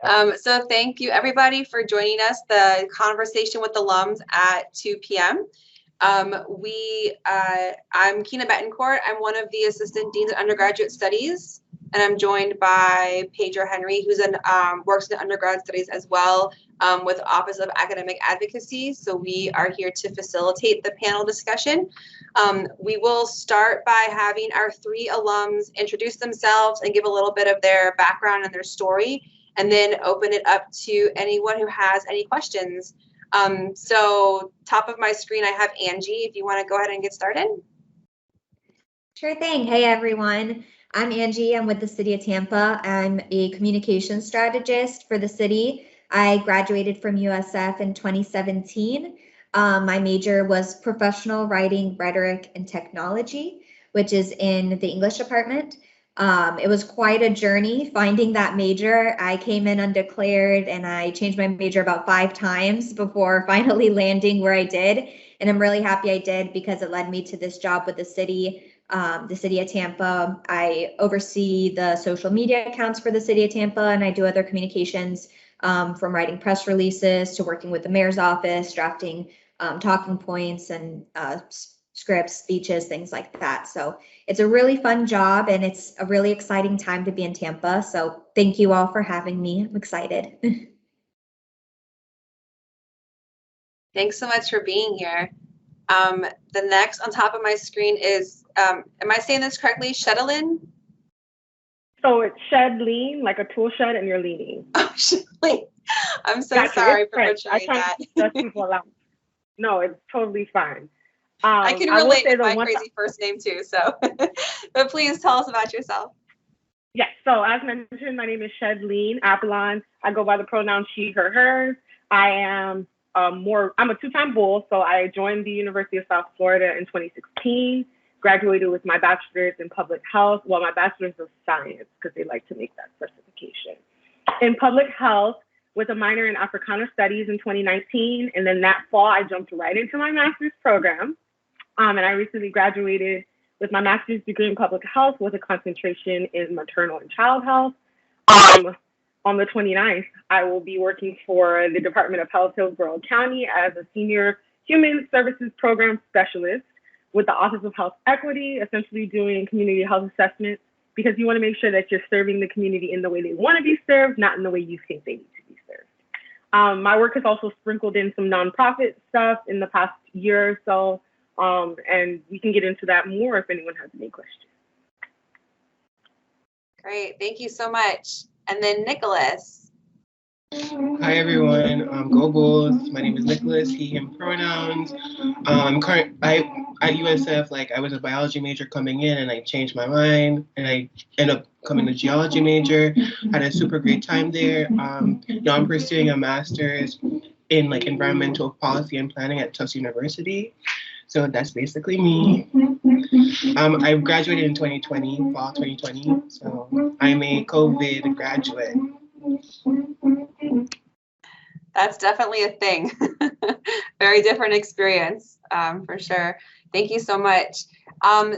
So thank you everybody for joining us, the conversation with alums at 2 p.m. I'm Kina Betancourt. I'm one of the assistant deans of undergraduate studies, and I'm joined by Pedro Henry, who's works in undergrad studies as well, with Office of Academic Advocacy. So we are here to facilitate the panel discussion. We will start by having our three alums introduce themselves and give a little bit of their background and their story, and then open it up to anyone who has any questions. So top of my screen, I have Angie, if you want to go ahead and get started. Sure thing. Hey, everyone. I'm Angie. I'm with the City of Tampa. I'm a communications strategist for the city. I graduated from USF in 2017. My major was professional writing, rhetoric, and technology, which is in the English department. It was quite a journey finding that major. I came in undeclared and I changed my major about 5 times before finally landing where I did. And I'm really happy I did because it led me to this job with the city of Tampa. I oversee the social media accounts for the city of Tampa, and I do other communications, from writing press releases to working with the mayor's office, drafting talking points and scripts, speeches, things like that. So it's a really fun job and it's a really exciting time to be in Tampa. So thank you all for having me. I'm excited. Thanks so much for being here. The next on top of my screen is, am I saying this correctly? Shedlin? So it's shed lean, like a tool shed, and you're leaning. Oh, Shedlin. I'm so sorry for butchering that. No, it's totally fine. I can relate with my crazy first name too, so. But please tell us about yourself. Yes, so as mentioned, my name is Shedlin Apollon. I go by the pronoun she, her, hers. I am I'm a 2-time bull, so I joined the University of South Florida in 2016, graduated with my bachelor's in public health, my bachelor's of science, because they like to make that certification. In public health, with a minor in Africana studies in 2019, and then that fall, I jumped right into my master's program, and I recently graduated with my master's degree in public health with a concentration in maternal and child health. On the 29th, I will be working for the Department of Health, Hillsborough County as a senior human services program specialist with the Office of Health Equity, essentially doing community health assessments, because you want to make sure that you're serving the community in the way they want to be served, not in the way you think they need to be served. My work has also sprinkled in some nonprofit stuff in the past year or so, and we can get into that more if anyone has any questions. Great, thank you so much. And then Nicholas. Hi everyone, go Bulls. My name is Nicholas, he, him pronouns. At USF, I was a biology major coming in and I changed my mind and I ended up becoming a geology major. Had a super great time there. Now I'm pursuing a master's in environmental policy and planning at Tufts University. So that's basically me. I graduated in 2020, fall 2020. So I'm a COVID graduate. That's definitely a thing. Very different experience, for sure. Thank you so much.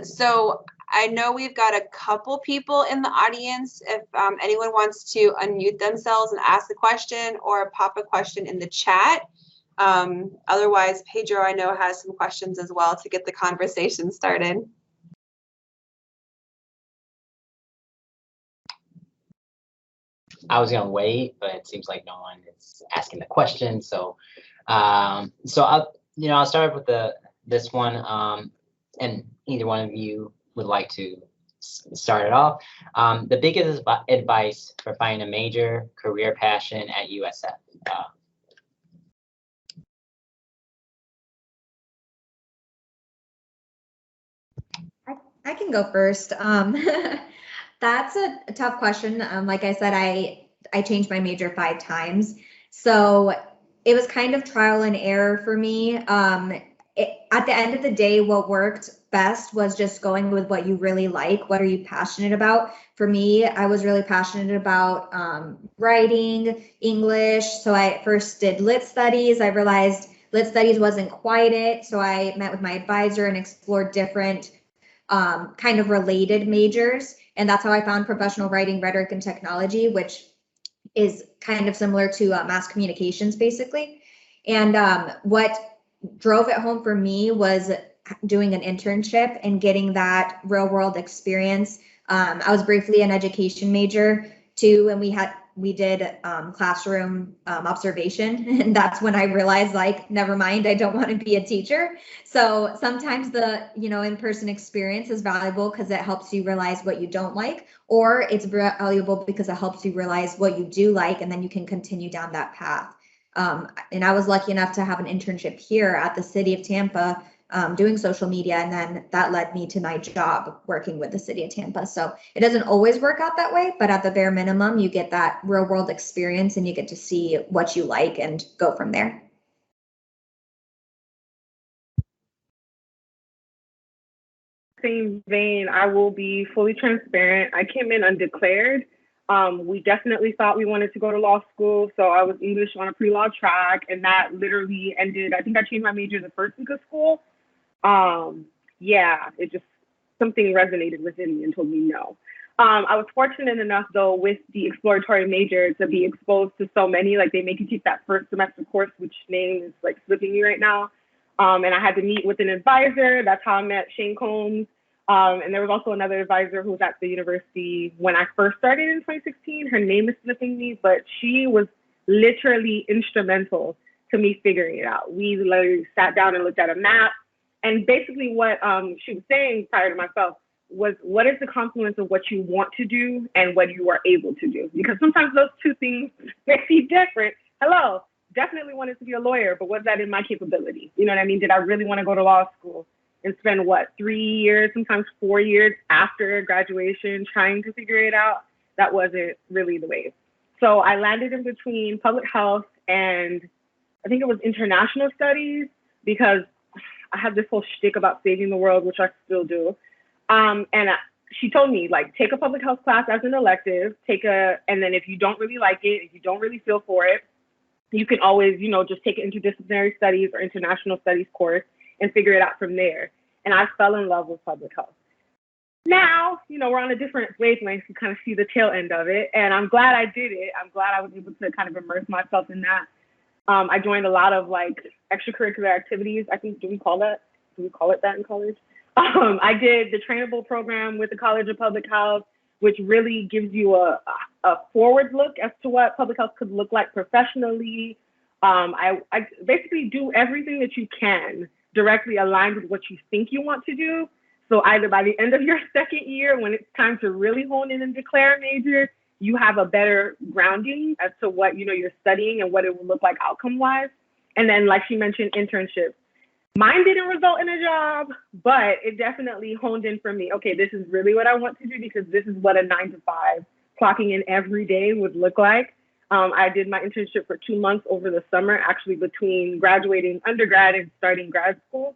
So I know we've got a couple people in the audience. If anyone wants to unmute themselves and ask a question or pop a question in the chat. Otherwise, Pedro, I know, has some questions as well to get the conversation started. I was gonna wait, but it seems like no one is asking the question. So, I'll start with this one, and either one of you would like to start it off. The biggest advice for finding a major career passion at USF. I can go first. That's a tough question. Like I said, I changed my major 5 times. So it was kind of trial and error for me. At the end of the day, what worked best was just going with what you really like. What are you passionate about? For me, I was really passionate about writing, English. So I first did lit studies. I realized lit studies wasn't quite it. So I met with my advisor and explored different kind of related majors. And that's how I found professional writing, rhetoric, and technology, which is kind of similar to mass communications, basically. And what drove it home for me was doing an internship and getting that real world experience. I was briefly an education major too, and we did classroom observation, and that's when I realized, like, never mind, I don't want to be a teacher. So sometimes the in-person experience is valuable because it helps you realize what you don't like, or it's valuable because it helps you realize what you do like, and then you can continue down that path. And I was lucky enough to have an internship here at the city of Tampa, doing social media, and then that led me to my job working with the city of Tampa. So it doesn't always work out that way, but at the bare minimum, you get that real world experience and you get to see what you like and go from there. Same vein, I will be fully transparent. I came in undeclared. We definitely thought we wanted to go to law school, so I was English on a pre-law track, and that literally ended. I think I changed my major the first week of school. Yeah, it just, something resonated within me and told me no. I was fortunate enough, though, with the exploratory major to be exposed to so many. Like, they make you take that first semester course, which name is like slipping me right now. And I had to meet with an advisor. That's how I met Shane Combs. And there was also another advisor who was at the university when I first started in 2016. Her name is slipping me, but she was literally instrumental to me figuring it out. We literally sat down and looked at a map. And basically what she was saying prior to myself was, what is the confluence of what you want to do and what you are able to do? Because sometimes those two things may be different. Hello, definitely wanted to be a lawyer, but was that in my capability? You know what I mean? Did I really want to go to law school and spend 3 years, sometimes 4 years after graduation trying to figure it out? That wasn't really the wave. So I landed in between public health and I think it was international studies, because I have this whole shtick about saving the world, which I still do. She told me, like, take a public health class as an elective, and then if you don't really like it, if you don't really feel for it, you can always, just take an interdisciplinary studies or international studies course and figure it out from there. And I fell in love with public health. Now, we're on a different wavelength. You kind of see the tail end of it. And I'm glad I did it. I'm glad I was able to kind of immerse myself in that. I joined a lot of extracurricular activities. I think, do we call it that in college? I did the trainable program with the College of Public Health, which really gives you a forward look as to what public health could look like professionally. I basically do everything that you can directly aligned with what you think you want to do. So either by the end of your second year, when it's time to really hone in and declare a major, you have a better grounding as to what you're studying and what it will look like outcome-wise. And then, like she mentioned, internships. Mine didn't result in a job, but it definitely honed in for me. Okay, this is really what I want to do, because this is what a 9 to 5 clocking in every day would look like. I did my internship for 2 months over the summer, actually between graduating undergrad and starting grad school.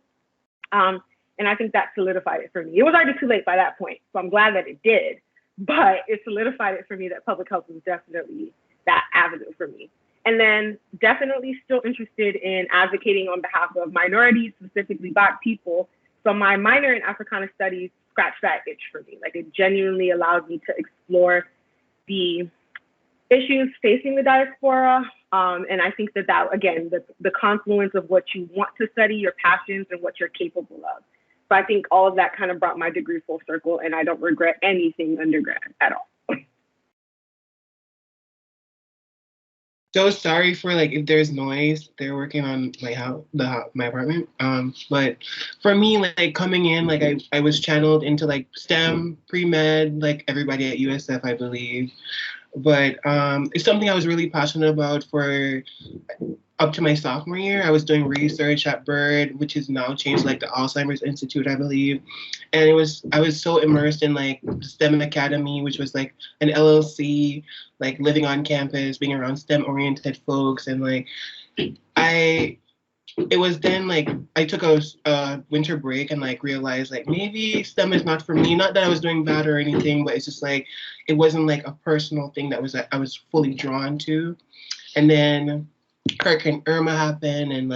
And I think that solidified it for me. It was already too late by that point, so I'm glad that it did, but it solidified it for me that public health was definitely that avenue for me. And then definitely still interested in advocating on behalf of minorities, specifically Black people. So my minor in Africana Studies scratched that itch for me. Like, it genuinely allowed me to explore the issues facing the diaspora. And I think that again, the confluence of what you want to study, your passions, and what you're capable of. So I think all of that kind of brought my degree full circle, and I don't regret anything undergrad at all. So sorry for if there's noise. They're working on my house, my apartment. But for me, coming in, I was channeled into STEM, pre-med, everybody at USF, I believe. But it's something I was really passionate about for up to my sophomore year. I was doing research at Bird, which is now changed the Alzheimer's Institute, I believe. And I was so immersed in the STEM Academy, which was an LLC, living on campus, being around STEM oriented folks. And it was then I took a winter break and realized maybe STEM is not for me. Not that I was doing bad or anything, but it's just it wasn't a personal thing that I was fully drawn to. And then Hurricane Irma happened, and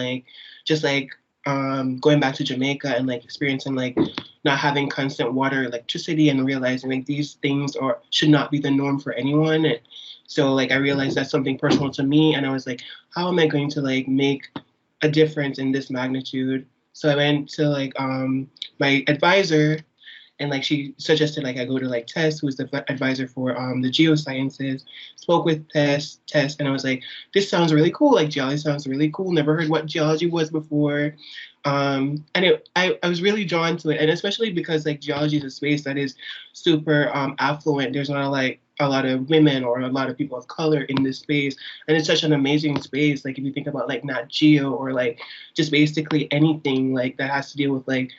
going back to Jamaica and like experiencing like not having constant water, electricity, and realizing like these things should not be the norm for anyone. And so like I realized that's something personal to me, and I was like, how am I going to like make a difference in this magnitude? So I went to like my advisor, and like she suggested like I go to like Tess, who's the advisor for the geosciences. Spoke with Tess, and I was like, this sounds really cool. Like geology sounds really cool. Never heard what geology was before. And I was really drawn to it, and especially because like geology is a space that is super affluent. There's not like a lot of women or a lot of people of color in this space, and it's such an amazing space. Like if you think about like Nat Geo or like just basically anything like that has to deal with like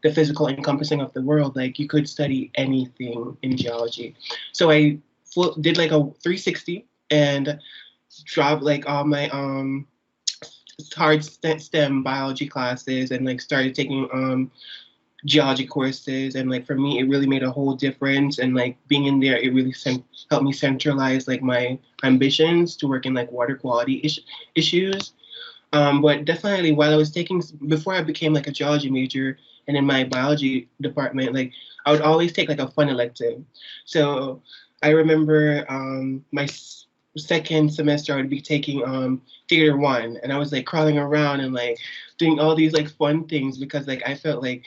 the physical encompassing of the world, like you could study anything in geology. So I did like a 360 and dropped like all my hard STEM biology classes and like started taking geology courses. And like for me, it really made a whole difference. And like being in there, it really helped me centralize like my ambitions to work in like water quality issues. But definitely while I was before I became like a geology major and in my biology department, like I would always take like a fun elective. So I remember my second semester I would be taking theater 1, and I was like crawling around and like doing all these like fun things because like I felt like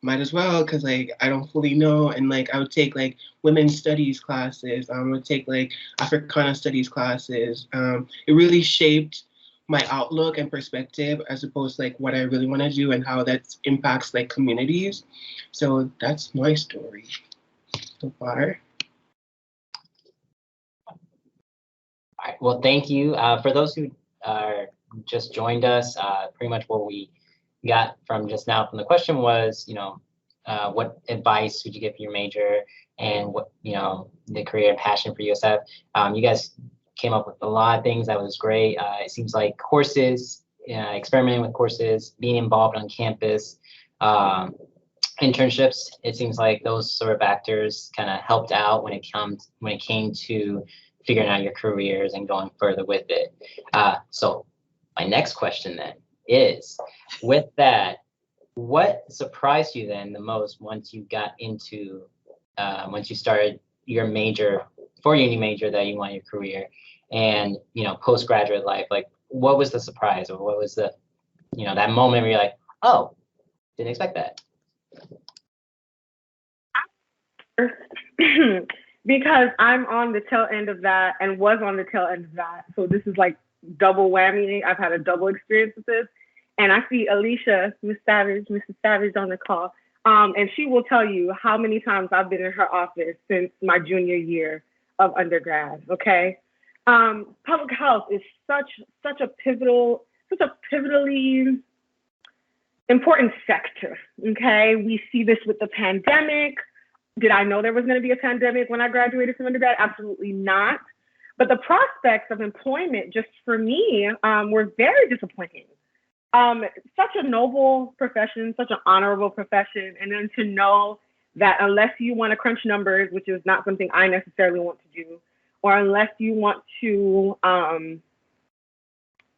might as well because like I don't fully know. And like I would take like women's studies classes, I would take like Africana studies classes. It really shaped my outlook and perspective as opposed to like what I really want to do and how that impacts like communities. So that's my story so far. All right. Well, thank you. For those who just joined us, pretty much what we got from just now from the question was, what advice would you give for your major and what, the career and passion for USF. You guys came up with a lot of things that was great. It seems like courses, experimenting with courses, being involved on campus, internships. It seems like those sort of factors kind of helped out when it came to figuring out your careers and going further with it. So my next question then is, with that, what surprised you then the most once you got into, once you started your major, for uni major that you want your career, and postgraduate life, like what was the surprise, or what was the, that moment where you're like, oh, didn't expect that? Because I'm on the tail end of that and was on the tail end of that. So this is like double whammy. I've had a double experience with this. And I see Alicia, Mrs. Savage on the call. And she will tell you how many times I've been in her office since my junior year of undergrad, okay? Public health is such a pivotally important sector, okay? We see this with the pandemic. Did I know there was going to be a pandemic when I graduated from undergrad? Absolutely not. But the prospects of employment, just for me, were very disappointing. Such a noble profession, such an honorable profession, and then to know that unless you want to crunch numbers, which is not something I necessarily want to do, or unless you want to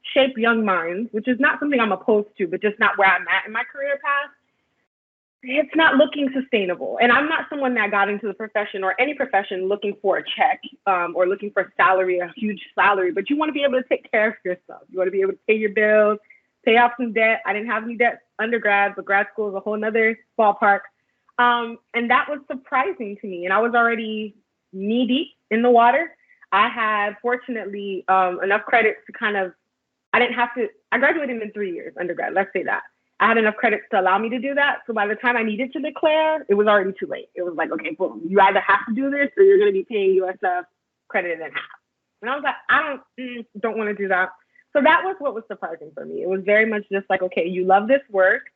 shape young minds, which is not something I'm opposed to, but just not where I'm at in my career path, it's not looking sustainable. And I'm not someone that got into the profession or any profession looking for a check or looking for a salary, a huge salary, but you want to be able to take care of yourself. You want to be able to pay your bills, pay off some debt. I didn't have any debt undergrad, but grad school is a whole nother ballpark. And that was surprising to me. And I was already knee deep in the water. I had fortunately enough credits to I graduated in 3 years undergrad, let's say that. I had enough credits to allow me to do that. So by the time I needed to declare, it was already too late. It was like, okay, boom, you either have to do this or you're going to be paying USF credited in half. And I was like, I don't want to do that. So that was what was surprising for me. It was very much just like, okay, you love this work.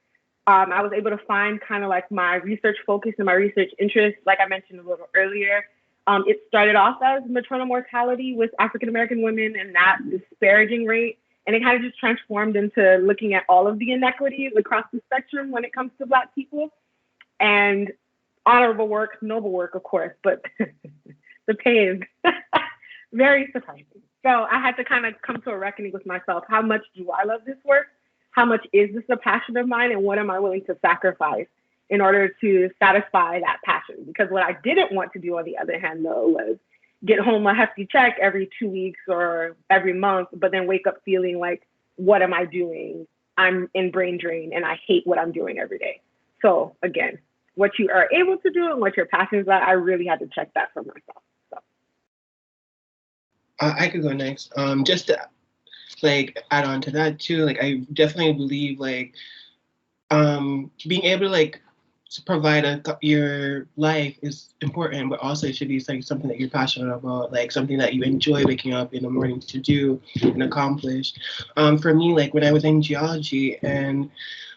I was able to find kind of like my research focus and my research interest, like I mentioned a little earlier. It started off as maternal mortality with African-American women and that disparaging rate. And it kind of just transformed into looking at all of the inequities across the spectrum when it comes to Black people. And honorable work, noble work, of course, but the pay is very surprising. So I had to kind of come to a reckoning with myself. How much do I love this work? how much is this a passion of mine and what am I willing to sacrifice in order to satisfy that passion? Because what I didn't want to do, on the other hand, though, was get home a hefty check every 2 weeks or every month, but then wake up feeling like, what am I doing? I'm in brain drain and I hate what I'm doing every day. So again, what you are able to do and what your passions are, I really had to check that for myself. So. I could go next. Just to like add on to that too, like I definitely believe like being able to like provide your life is important, but also it should be like something that you're passionate about, like something that you enjoy waking up in the morning to do and accomplish. For me, like when I was in geology, and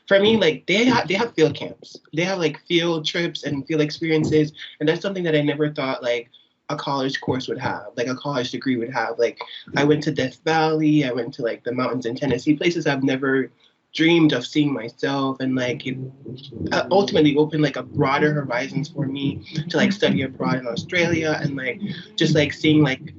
for me, like they have field camps, they have like field trips and field experiences, and that's something that I never thought like a college course would have, like a college degree would have. Like I went to Death Valley, I went to like the mountains in Tennessee, places I've never dreamed of seeing myself, and like it ultimately opened like a broader horizons for me to like study abroad in Australia, and like just like seeing like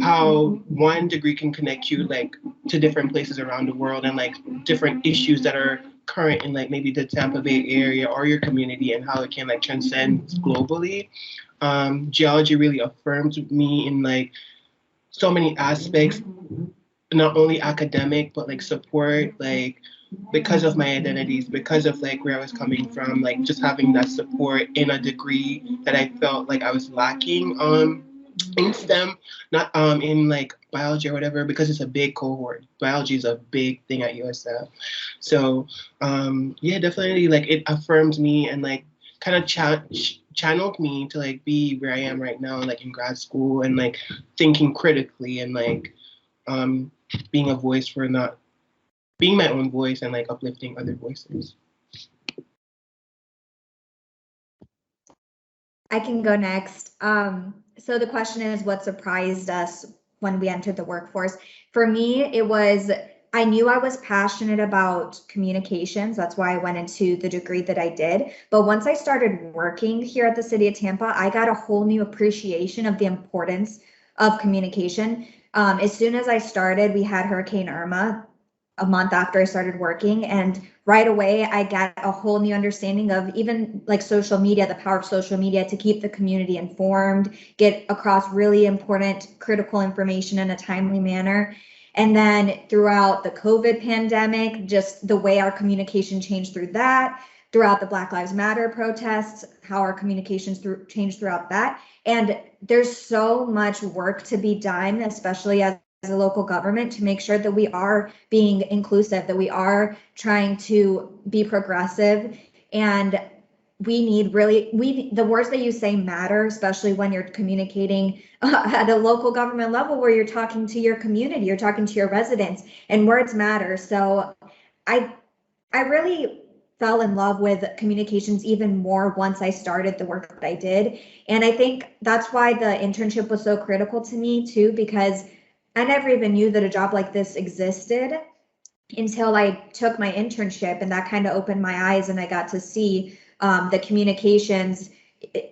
how one degree can connect you like to different places around the world and like different issues that are current in like maybe the Tampa Bay area or your community, and how it can like transcend globally. Geology really affirmed me in like so many aspects, not only academic but like support, like because of my identities, because of like where I was coming from, like just having that support in a degree that I felt like I was lacking in STEM, not in like biology or whatever, because it's a big cohort. Biology is a big thing at USF. So yeah, definitely like it affirms me and like kind of channeled me to like be where I am right now, like in grad school, and like thinking critically, and like being a voice for not being my own voice and like uplifting other voices. I can go next. So the question is, what surprised us when we entered the workforce? For me, it was, I knew I was passionate about communications. That's why I went into the degree that I did. But once I started working here at the city of Tampa, I got a whole new appreciation of the importance of communication. As soon as I started, we had Hurricane Irma a month after I started working, and right away I got a whole new understanding of even like social media, the power of social media to keep the community informed, get across really important critical information in a timely manner. And then throughout the COVID pandemic, just the way our communication changed through that, throughout the Black Lives Matter protests, how our communications changed throughout that. And there's so much work to be done, especially as a local government, to make sure that we are being inclusive, that we are trying to be progressive. And we need really, the words that you say matter, especially when you're communicating at a local government level where you're talking to your community, you're talking to your residents, and words matter. So I really fell in love with communications even more once I started the work that I did. And I think that's why the internship was so critical to me too, because I never even knew that a job like this existed until I took my internship, and that kind of opened my eyes, and I got to see that communications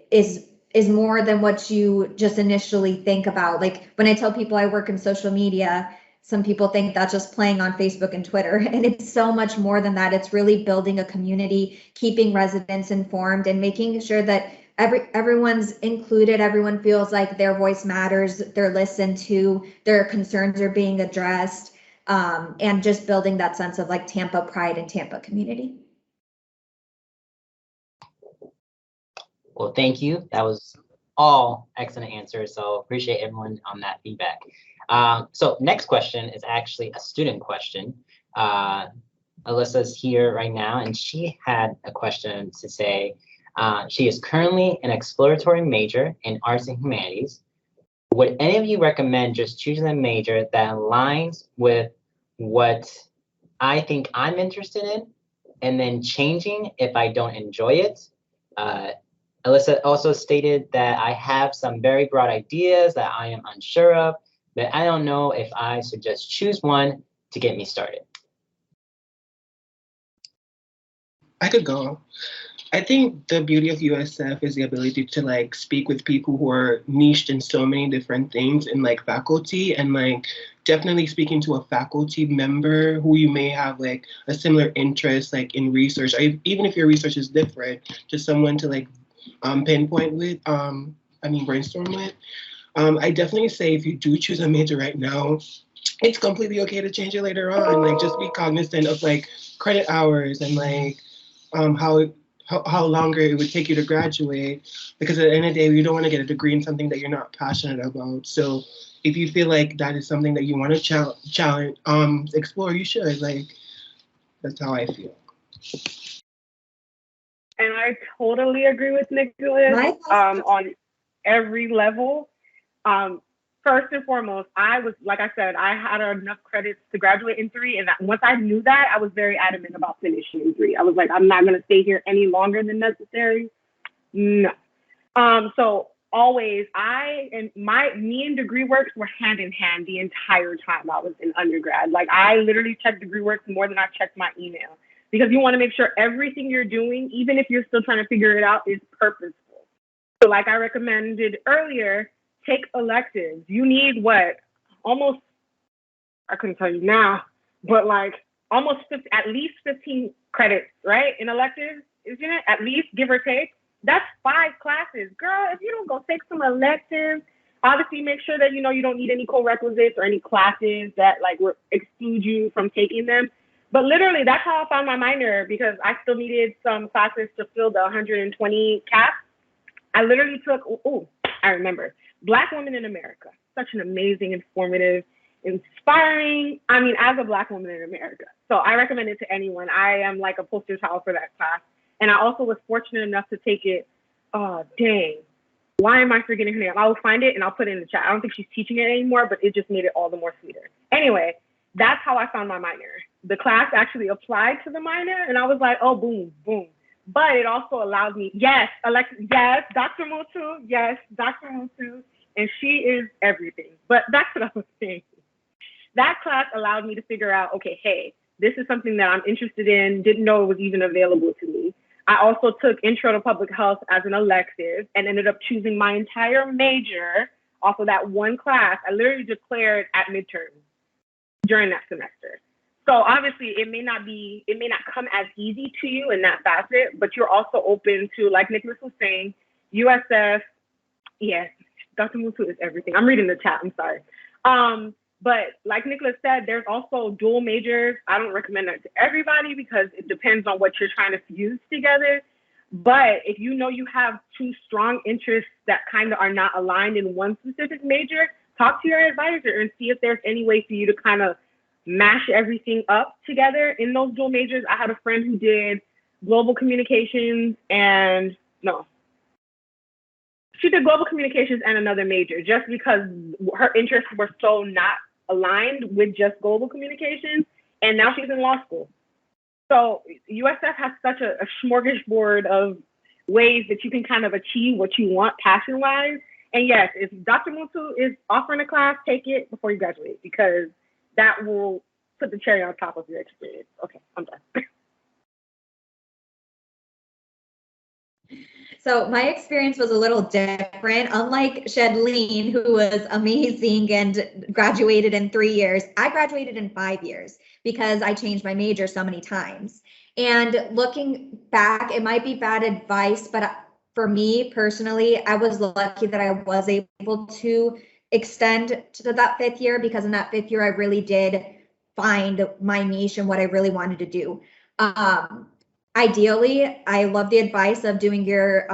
is more than what you just initially think about. Like when I tell people I work in social media, some people think that's just playing on Facebook and Twitter, and it's so much more than that. It's really building a community, keeping residents informed, and making sure that everyone's included, everyone feels like their voice matters, they're listened to, their concerns are being addressed, and just building that sense of like Tampa pride and Tampa community. Well, thank you. That was all excellent answers. So appreciate everyone on that feedback. So next question is actually a student question. Alyssa's here right now, and she had a question to say. She is currently an exploratory major in arts and humanities. Would any of you recommend just choosing a major that aligns with what I think I'm interested in, and then changing if I don't enjoy it? Alyssa also stated that I have some very broad ideas that I am unsure of, but I don't know if I should just choose one to get me started. I could go. I think the beauty of USF is the ability to like speak with people who are niched in so many different things in like faculty, and like definitely speaking to a faculty member who you may have like a similar interest like in research, even if your research is different, just someone to like pinpoint with, brainstorm with. I definitely say if you do choose a major right now, it's completely okay to change it later on. Like just be cognizant of like credit hours and like how longer it would take you to graduate, because at the end of the day, you don't want to get a degree in something that you're not passionate about. So if you feel like that is something that you want to challenge, explore, you should. Like that's how I feel. And I totally agree with Nicholas on every level. First and foremost, like I said, I had enough credits to graduate in 3. And once I knew that, I was very adamant about finishing in 3. I was like, I'm not going to stay here any longer than necessary. No. So always, me and DegreeWorks were hand in hand the entire time I was in undergrad. Like I literally checked DegreeWorks more than I checked my email, because you want to make sure everything you're doing, even if you're still trying to figure it out, is purposeful. So like I recommended earlier, take electives. You need almost, I couldn't tell you now, but like almost at least 15 credits, right? In electives, isn't it? At least, give or take. That's 5 classes. Girl, if you don't go take some electives, obviously make sure that you don't need any co-requisites or any classes that like exclude you from taking them. But literally, that's how I found my minor, because I still needed some classes to fill the 120 cap. I literally took, I remember, Black Women in America. Such an amazing, informative, inspiring, as a Black woman in America. So I recommend it to anyone. I am like a poster child for that class. And I also was fortunate enough to take it. Oh, dang. Why am I forgetting her name? I'll find it and I'll put it in the chat. I don't think she's teaching it anymore, but it just made it all the more sweeter. Anyway, that's how I found my minor. The class actually applied to the minor, and I was like, oh, boom, boom. But it also allowed me, yes, Dr. Mutu, yes, Dr. Mutu, and she is everything. But that's what I was saying. That class allowed me to figure out, okay, hey, this is something that I'm interested in, didn't know it was even available to me. I also took Intro to Public Health as an elective and ended up choosing my entire major off of that one class. I literally declared at midterm during that semester. So obviously it may not come as easy to you in that facet, but you're also open to, like Nicholas was saying, USF, yes, Dr. Mutu is everything. I'm reading the chat, I'm sorry. But like Nicholas said, there's also dual majors. I don't recommend that to everybody because it depends on what you're trying to fuse together. But if you know you have 2 strong interests that kind of are not aligned in one specific major, talk to your advisor and see if there's any way for you to kind of mash everything up together in those dual majors. I had a friend who did global communications and she did global communications and another major just because her interests were so not aligned with just global communications. And now she's in law school. So USF has such a smorgasbord of ways that you can kind of achieve what you want passion-wise. And yes, if Dr. Mutu is offering a class, take it before you graduate, because that will put the cherry on top of your experience. Okay, I'm done. So my experience was a little different. Unlike Shedleen, who was amazing and graduated in 3 years, I graduated in 5 years because I changed my major so many times. And looking back, it might be bad advice, but for me personally, I was lucky that I was able to extend to that 5th year, because in that 5th year, I really did find my niche and what I really wanted to do. Ideally, I love the advice of doing your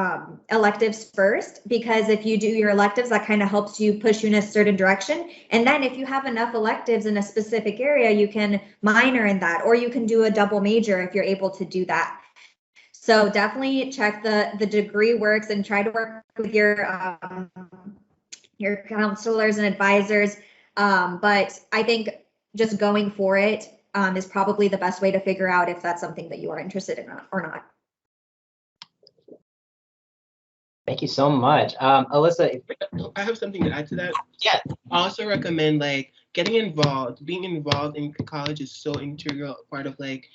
electives first, because if you do your electives, that kind of helps you push you in a certain direction. And then if you have enough electives in a specific area, you can minor in that, or you can do a double major if you're able to do that. So definitely check the DegreeWorks and try to work with your counselors and advisors. But I think just going for it is probably the best way to figure out if that's something that you are interested in or not. Thank you so much. Alyssa. I have something to add to that. Yeah. I also recommend like getting involved. Being involved in college is so integral part of like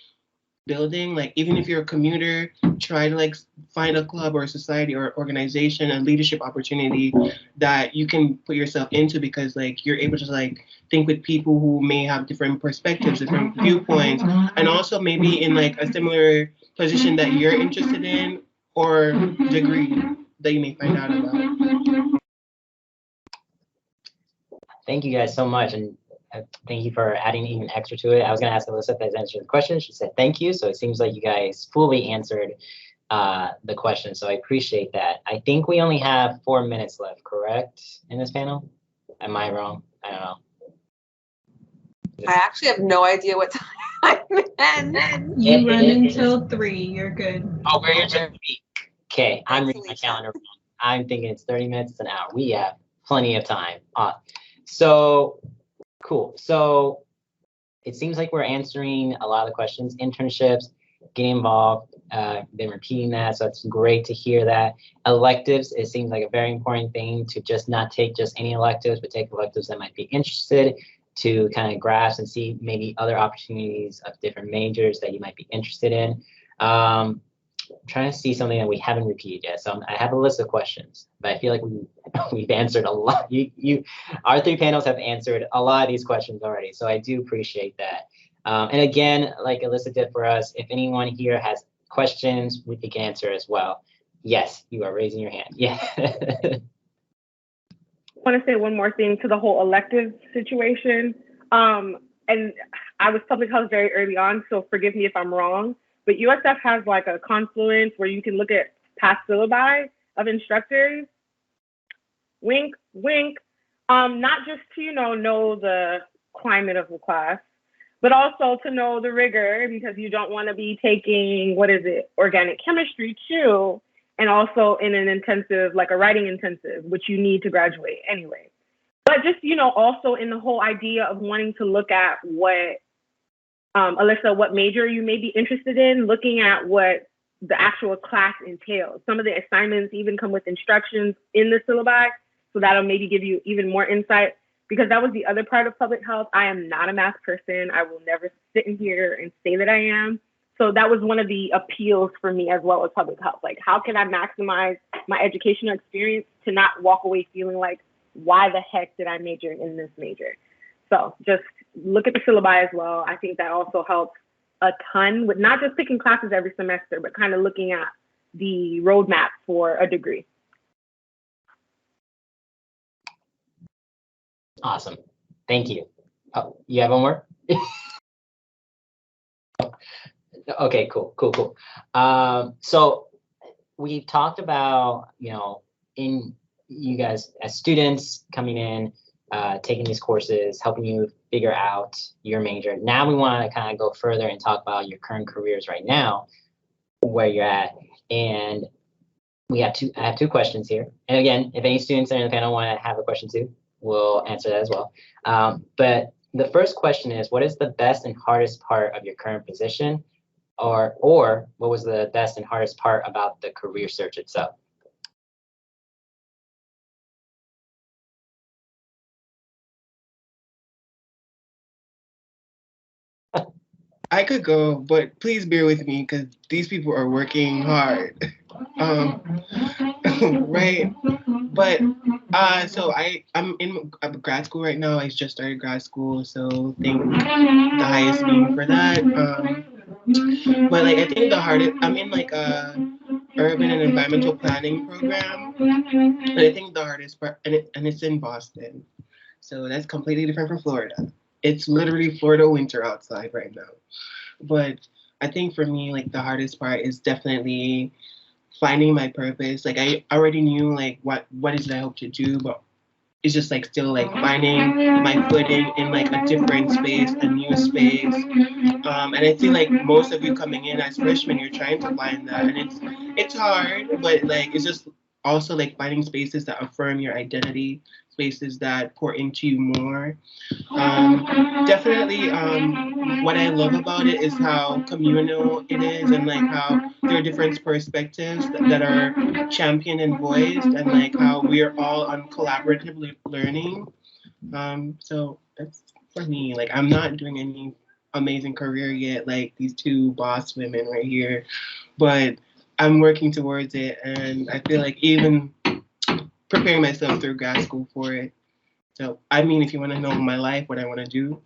building. Like even if you're a commuter, try to like find a club or a society or organization, a leadership opportunity that you can put yourself into, because like you're able to like think with people who may have different perspectives, different viewpoints, and also maybe in like a similar position that you're interested in or degree that you may find out about. Thank you guys so much, and thank you for adding even extra to it. I was going to ask Alyssa if there's answered the question. She said thank you, so it seems like you guys fully answered the question, so I appreciate that. I think we only have 4 minutes left, correct, in this panel? Am I wrong? I don't know. I actually have no idea what time it is. You run until 3. You're good. Oh, we're here till 3. Okay, I'm Thanks, reading my Alicia. calendar wrong. I'm thinking it's 30 minutes, it's an hour. We have plenty of time. So cool. So it seems like we're answering a lot of the questions. Internships, getting involved, been repeating that, so it's great to hear that. Electives, it seems like a very important thing to just not take just any electives, but take electives that might be interested, to kind of grasp and see maybe other opportunities of different majors that you might be interested in. I'm trying to see something that we haven't repeated yet. So I have a list of questions, but I feel like we've answered a lot. Our 3 panels have answered a lot of these questions already, so I do appreciate that. And again, like Alyssa did for us, if anyone here has questions, we can answer as well. Yes, you are raising your hand. Yeah. I want to say one more thing to the whole elective situation. And I was public health very early on, so forgive me if I'm wrong, but USF has like a confluence where you can look at past syllabi of instructors. Wink, wink. Not just to, know the climate of the class, but also to know the rigor, because you don't want to be taking, organic chemistry too, and also in an intensive, like a writing intensive, which you need to graduate anyway. But just, also in the whole idea of wanting to look at what, Alyssa, what major you may be interested in, looking at what the actual class entails. Some of the assignments even come with instructions in the syllabi, so that'll maybe give you even more insight, because that was the other part of public health. I am not a math person. I will never sit in here and say that I am. So that was one of the appeals for me as well as public health. Like, how can I maximize my educational experience to not walk away feeling like, why the heck did I major in this major? So just look at the syllabi as well. I think that also helps a ton with not just picking classes every semester, but kind of looking at the roadmap for a degree. Awesome. Thank you. Oh, you have one more? Okay, cool. So we talked about, in you guys as students coming in, taking these courses, helping you figure out your major. Now we want to kind of go further and talk about your current careers right now, where you're at. And I have 2 questions here. And again, if any students are in the panel want to have a question too, we'll answer that as well. But the first question is, what is the best and hardest part of your current position? Or what was the best and hardest part about the career search itself? I could go, but please bear with me because these people are working hard. Right. But so I'm in grad school right now. I just started grad school, so thank the highest being for that. But like I think the hardest, I'm in like a urban and environmental planning program, and I think the hardest part, and it's in Boston, so that's completely different from Florida. It's literally Florida winter outside right now. But I think for me, like the hardest part is definitely finding my purpose. Like I already knew like what is it I hope to do, but it's just like still like finding my footing in like a different space, a new space. And I feel like most of you coming in as freshmen, you're trying to find that, and it's hard, but like it's just also like finding spaces that affirm your identity, spaces that pour into you more. Definitely, what I love about it is how communal it is, and like how there are different perspectives that are championed and voiced, and like how we are all on collaborative learning. So that's for me. Like I'm not doing any amazing career yet, like these two boss women right here, but I'm working towards it, and I feel like even preparing myself through grad school for it. So, I mean, if you want to know my life, what I want to do,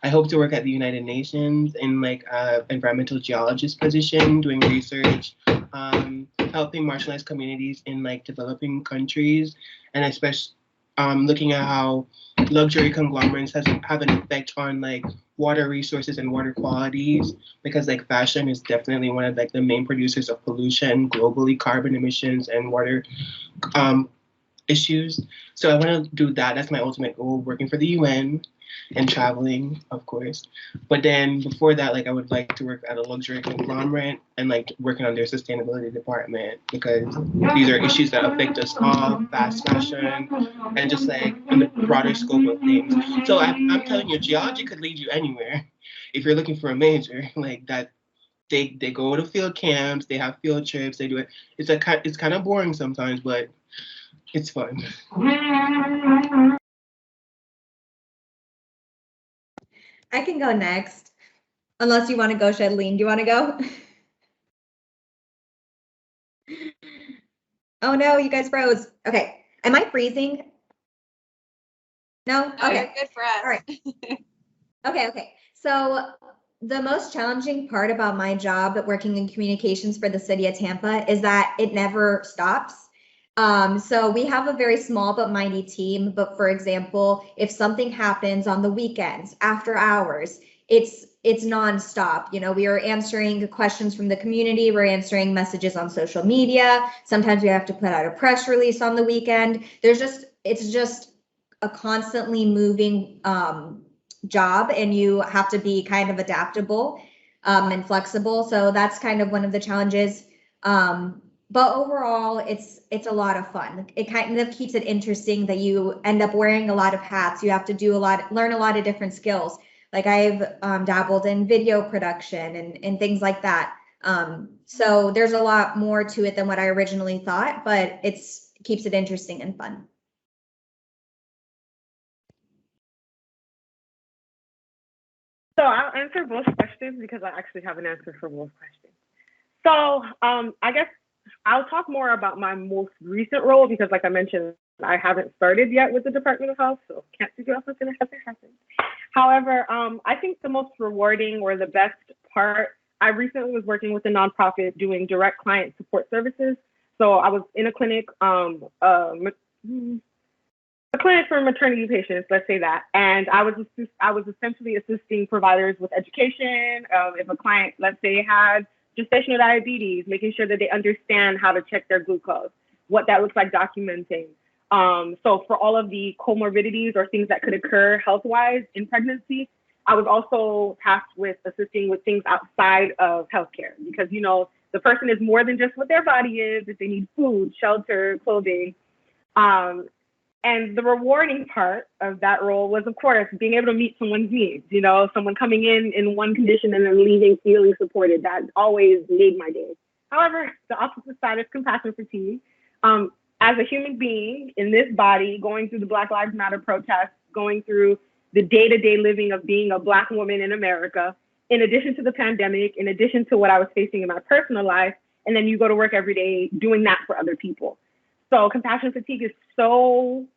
I hope to work at the United Nations in like an environmental geologist position, doing research, helping marginalized communities in like developing countries, and especially looking at how luxury conglomerates have an effect on like water resources and water qualities, because like fashion is definitely one of like the main producers of pollution globally, carbon emissions and water issues. So I want to do that. That's my ultimate goal, working for the UN and traveling, of course. But then before that, like I would like to work at a luxury conglomerate and like working on their sustainability department, because these are issues that affect us all, fast fashion, and just like in the broader scope of things. So I'm telling you, geology could lead you anywhere if you're looking for a major like that. They go to field camps, they have field trips, they do it. It's kind of boring sometimes, but it's fun. I can go next, unless you want to go, Shedleen. Do you want to go? Oh no, you guys froze. Okay, am I freezing? No? Oh, Okay. you're good for us. All right. Okay. So the most challenging part about my job at working in communications for the city of Tampa is that it never stops. So we have a very small but mighty team. But for example, if something happens on the weekends, after hours, it's nonstop. You know, we are answering questions from the community. We're answering messages on social media. Sometimes we have to put out a press release on the weekend. It's just a constantly moving job, and you have to be kind of adaptable and flexible. So that's kind of one of the challenges. But overall, it's a lot of fun. It kind of keeps it interesting that you end up wearing a lot of hats. You have to learn a lot of different skills. Like I've dabbled in video production and things like that. So there's a lot more to it than what I originally thought, but it keeps it interesting and fun. So I'll answer both questions because I actually have an answer for both questions. So I guess I'll talk more about my most recent role because, like I mentioned, I haven't started yet with the Department of Health, so can't figure out what's going to happen. However, I think the most rewarding or the best part, I recently was working with a nonprofit doing direct client support services. So I was in a clinic, a clinic for maternity patients, let's say that. And I was essentially assisting providers with education. If a client, let's say, had gestational diabetes, making sure that they understand how to check their glucose, what that looks like documenting. So for all of the comorbidities or things that could occur health-wise in pregnancy, I was also tasked with assisting with things outside of healthcare because, you know, the person is more than just what their body is, if they need food, shelter, clothing. And the rewarding part of that role was, of course, being able to meet someone's needs, you know, someone coming in one condition and then leaving feeling supported. That always made my day. However, the opposite side is compassion fatigue. As a human being in this body, going through the Black Lives Matter protests, going through the day-to-day living of being a Black woman in America, in addition to the pandemic, in addition to what I was facing in my personal life, and then you go to work every day doing that for other people. So compassion fatigue is so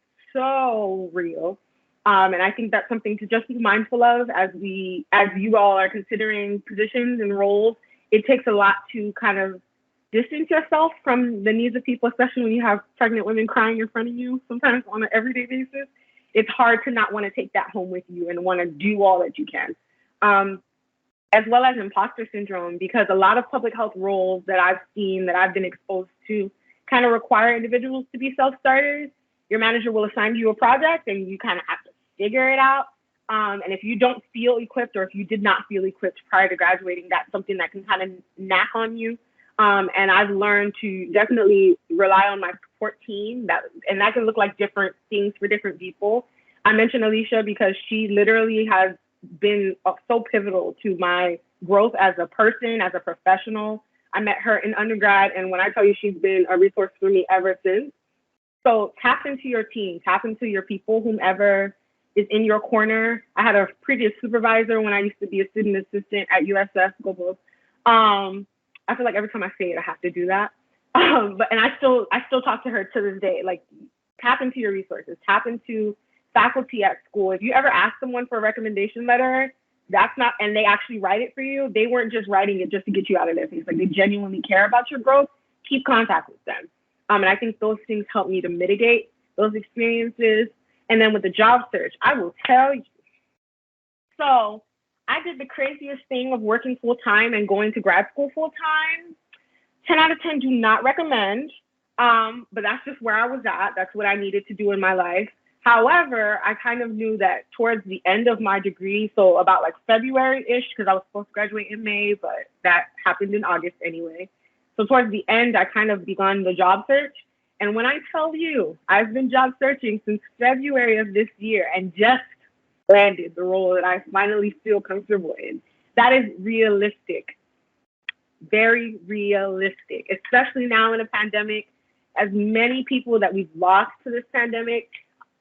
real. And I think that's something to just be mindful of as you all are considering positions and roles. It takes a lot to kind of distance yourself from the needs of people, especially when you have pregnant women crying in front of you sometimes on an everyday basis. It's hard to not want to take that home with you and want to do all that you can. As well as imposter syndrome, because a lot of public health roles that I've seen, that I've been exposed to, kind of require individuals to be self-starters. Your manager will assign you a project and you kind of have to figure it out. And if you don't feel equipped, or if you did not feel equipped prior to graduating, that's something that can kind of knack on you. And I've learned to definitely rely on my support team, and that can look like different things for different people. I mentioned Alicia because she literally has been so pivotal to my growth as a person, as a professional. I met her in undergrad, and when I tell you she's been a resource for me ever since. So tap into your team, tap into your people, whomever is in your corner. I had a previous supervisor when I used to be a student assistant at USF. Go Bulls. I feel like every time I say it, I have to do that. And I still talk to her to this day. Like, tap into your resources, tap into faculty at school. If you ever ask someone for a recommendation letter, and they actually write it for you, they weren't just writing it just to get you out of their face. Like, they genuinely care about your growth. Keep contact with them. And I think those things help me to mitigate those experiences. And then with the job search, I will tell you. So I did the craziest thing of working full time and going to grad school full time. 10 out of 10 do not recommend, but that's just where I was at. That's what I needed to do in my life. However, I kind of knew that towards the end of my degree, so about like February-ish, because I was supposed to graduate in May, but that happened in August anyway. So towards the end, I kind of begun the job search. And when I tell you, I've been job searching since February of this year and just landed the role that I finally feel comfortable in. That is realistic. Very realistic, especially now in a pandemic. As many people that we've lost to this pandemic,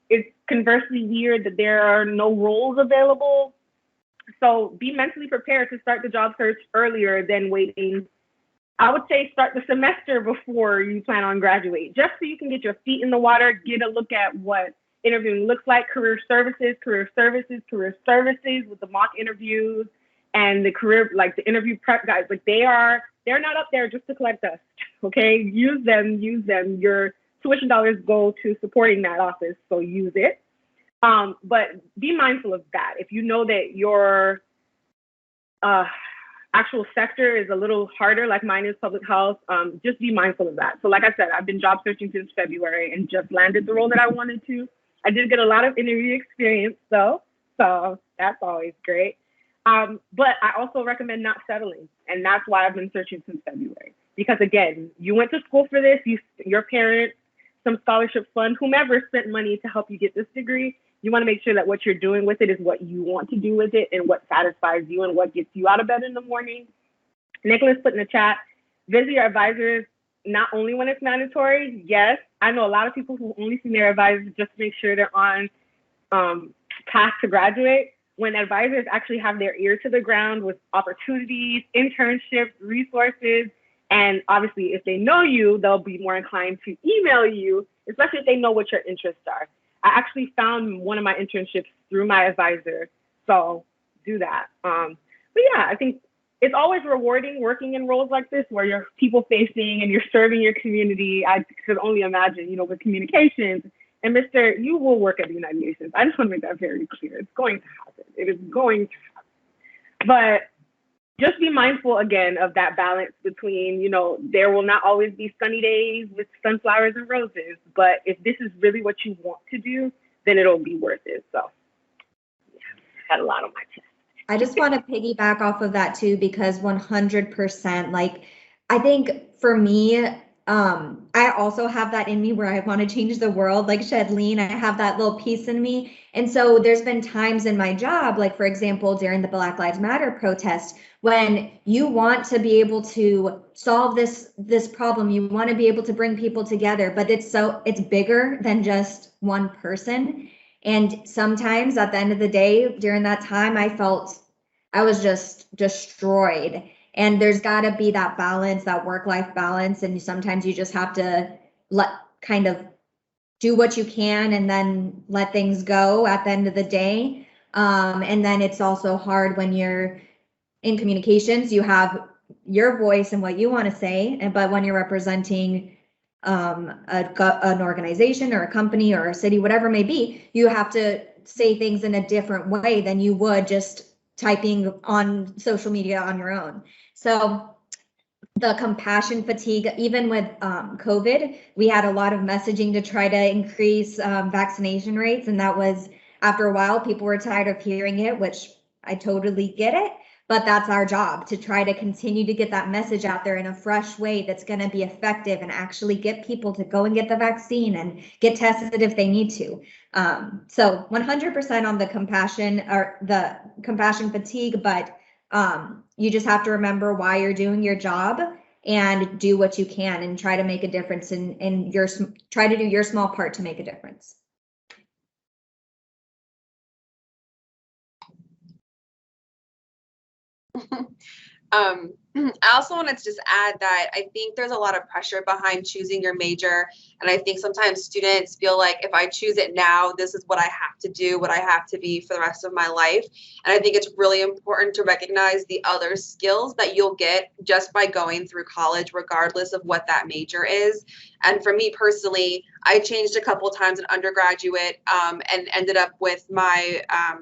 it's conversely weird that there are no roles available. So be mentally prepared to start the job search earlier than waiting. I would say start the semester before you plan on graduate, just so you can get your feet in the water, get a look at what interviewing looks like, career services with the mock interviews and the career, like the interview prep guys. Like they're not up there just to collect dust, okay? Use them. Your tuition dollars go to supporting that office, so use it. But be mindful of that. If you know that your actual sector is a little harder, like mine is public health, just be mindful of that. So like I said, I've been job searching since February and just landed the role that I wanted to. I did get a lot of interview experience though, so that's always great. But I also recommend not settling, and that's why I've been searching since February. Because again, you went to school for this, your parents, some scholarship fund, whomever spent money to help you get this degree. You want to make sure that what you're doing with it is what you want to do with it and what satisfies you and what gets you out of bed in the morning. Nicholas put in the chat, visit your advisors not only when it's mandatory. Yes, I know a lot of people who only see their advisors just to make sure they're on path to graduate, when advisors actually have their ear to the ground with opportunities, internships, resources. And obviously, if they know you, they'll be more inclined to email you, especially if they know what your interests are. I actually found one of my internships through my advisor, so do that. But yeah, I think it's always rewarding working in roles like this where you're people facing and you're serving your community. I could only imagine, with communications. And Mr., you will work at the United Nations. I just want to make that very clear. It's going to happen. It is going to happen. But just be mindful again of that balance between, there will not always be sunny days with sunflowers and roses, but if this is really what you want to do, then it'll be worth it. So yeah, I had a lot on my chest. I just want to piggyback off of that too, because 100%, like, I think for me, I also have that in me where I want to change the world, like Shedleen, I have that little piece in me. And so there's been times in my job, like for example, during the Black Lives Matter protest, when you want to be able to solve this problem, you want to be able to bring people together, but it's bigger than just one person. And sometimes at the end of the day, during that time, I felt I was just destroyed. And there's got to be that balance, that work-life balance. And sometimes you just have to kind of do what you can and then let things go at the end of the day. And then it's also hard when you're in communications, you have your voice and what you want to say. But when you're representing an organization or a company or a city, whatever it may be, you have to say things in a different way than you would just typing on social media on your own. So the compassion fatigue, even with COVID, we had a lot of messaging to try to increase vaccination rates. And that was, after a while, people were tired of hearing it, which I totally get it. But that's our job, to try to continue to get that message out there in a fresh way that's going to be effective and actually get people to go and get the vaccine and get tested if they need to. So 100% on the compassion or the compassion fatigue, but you just have to remember why you're doing your job and do what you can and try to make a difference try to do your small part to make a difference. I also wanted to just add that I think there's a lot of pressure behind choosing your major. And I think sometimes students feel like if I choose it now, this is what I have to do, what I have to be for the rest of my life. And I think it's really important to recognize the other skills that you'll get just by going through college, regardless of what that major is. And for me personally, I changed a couple times in undergraduate and ended up with my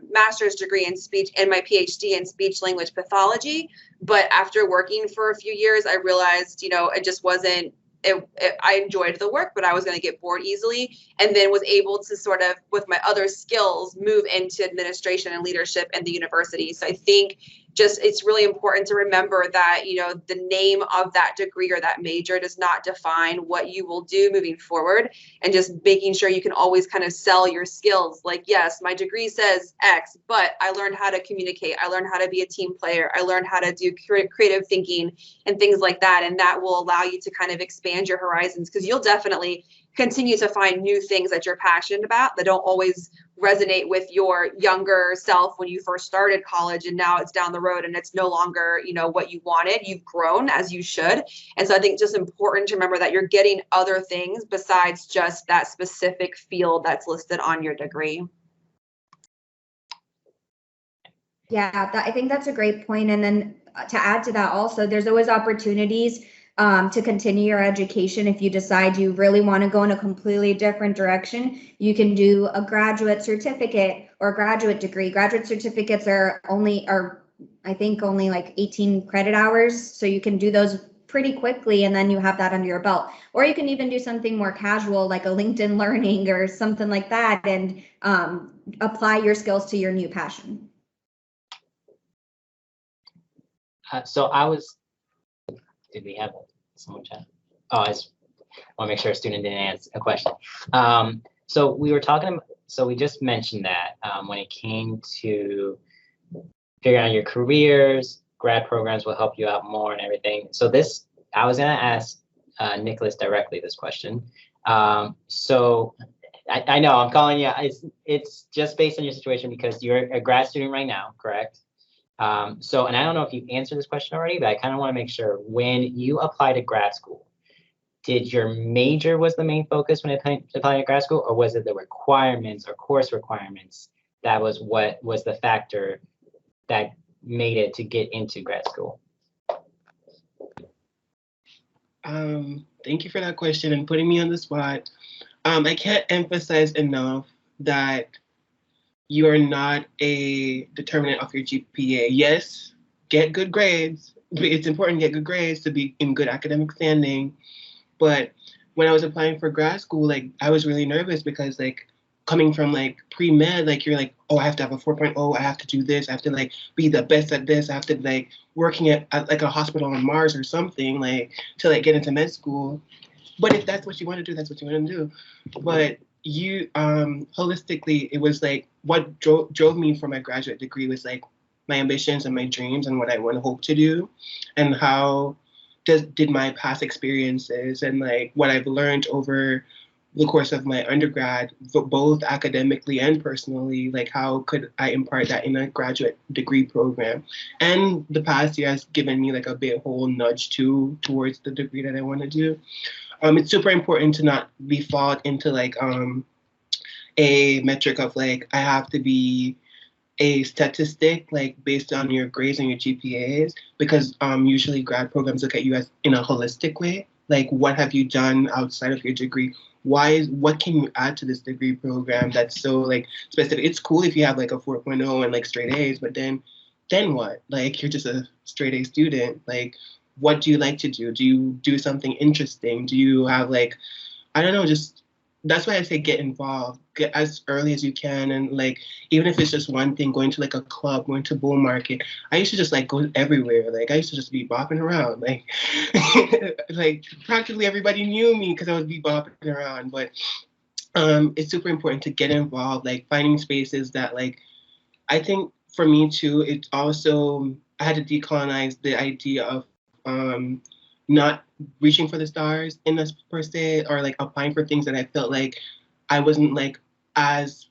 master's degree in speech and my PhD in speech language pathology. But after working for a few years, I realized, it just wasn't, I enjoyed the work, but I was going to get bored easily. And then was able to sort of, with my other skills, move into administration and leadership in the university. So I think just it's really important to remember that, the name of that degree or that major does not define what you will do moving forward, and just making sure you can always kind of sell your skills. Like, yes, my degree says X, but I learned how to communicate. I learned how to be a team player. I learned how to do creative thinking and things like that. And that will allow you to kind of expand your horizons, because you'll definitely continue to find new things that you're passionate about that don't always resonate with your younger self when you first started college, and now it's down the road and it's no longer what you wanted. You've grown, as you should. And so I think it's just important to remember that you're getting other things besides just that specific field that's listed on your degree. Yeah, I think that's a great point. And then to add to that also, there's always opportunities to continue your education. If you decide you really want to go in a completely different direction, you can do a graduate certificate or a graduate degree. Graduate certificates are I think only like 18 credit hours. So you can do those pretty quickly, and then you have that under your belt. Or you can even do something more casual, like a LinkedIn Learning or something like that, and apply your skills to your new passion. So did we have someone chat? Oh, I just want to make sure a student didn't answer a question. So we were talking, so we just mentioned that when it came to figuring out your careers, grad programs will help you out more and everything. So I was going to ask Nicholas directly this question. So I know I'm calling you, it's just based on your situation because you're a grad student right now, correct? And I don't know if you answered this question already, but I kind of want to make sure, when you apply to grad school, did your major was the main focus when applying to grad school, or was it the requirements or course requirements that was what was the factor that made it to get into grad school? Thank you for that question and putting me on the spot. I can't emphasize enough that you are not a determinant of your GPA. Yes, get good grades. It's important to get good grades to be in good academic standing. But when I was applying for grad school, I was really nervous because coming from pre-med, you're oh, I have to have a 4.0, I have to do this, I have to be the best at this, I have to working at a hospital on Mars or something to get into med school. But if that's what you want to do, that's what you want to do. But you holistically, it was what drove me for my graduate degree was my ambitions and my dreams and what I want to hope to do, and how did my past experiences and what I've learned over the course of my undergrad, both academically and personally, how could I impart that in a graduate degree program? And the past year has given me a big whole nudge towards the degree that I want to do. It's super important to not be fall into a metric of I have to be a statistic based on your grades and your GPAs, because usually grad programs look at you as in a holistic way. What have you done outside of your degree? What can you add to this degree program that's so specific? It's cool if you have a 4.0 and straight A's, but then what? You're just a straight A student. What do you like to do? Do you do something interesting? Do you have I don't know, just that's why I say get involved, get as early as you can. And even if it's just one thing, going to a club, going to bull market. I used to just go everywhere. I used to just be bopping around. Practically everybody knew me because I would be bopping around. But it's super important to get involved, finding spaces that I think for me too, it's also, I had to decolonize the idea of not reaching for the stars in this per se, or applying for things that I felt I wasn't as